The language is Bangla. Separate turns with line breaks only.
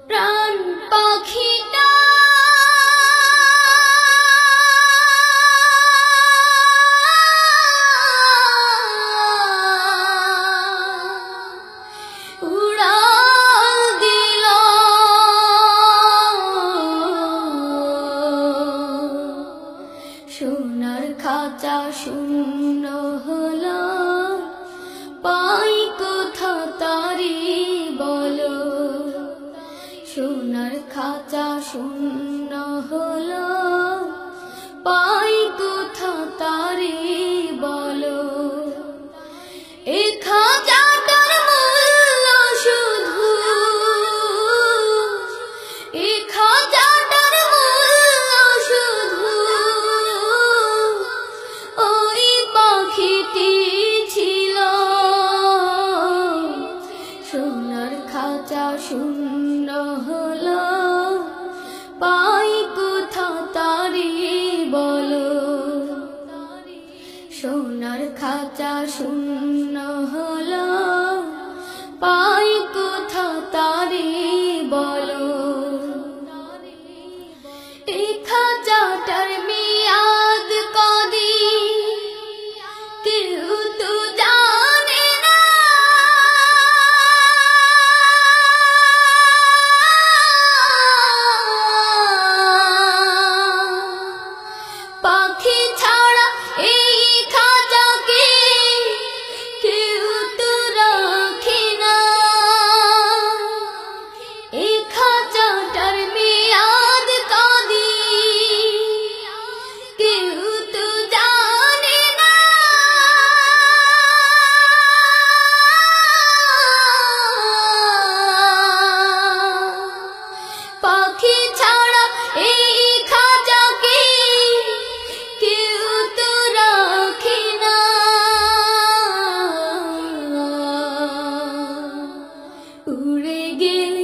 প্রাণ পাখিটা উড়াল দিল সোনার খাঁচা শূন্য হলো পাই কোথা তারি বলো সোনার খাঁচা শূন্য হলো পাই কোথা তারি বলো এ খাঁচাটার মূল্য শুধু এ খাঁচাটার মূল্য শুধু ওই পাখিটি ছিল সোনার খাঁচা শূন্য হলো পাই কোথা তারি বলো সোনার খাঁচা শূন্য হলো পাই কোথা তারি বলো এই খাঁচাটার মেয়াদ কদিন কেউ তো জানে না পাখি ছাড়া এই খাঁচাকে কেউ তো রাখে না এই খাঁচাটার মেয়াদ কদিন কেউ তো জানে না পাখি ছাড়া এই খাঁচাকে কেউ তো রাখে না উড়ে গেল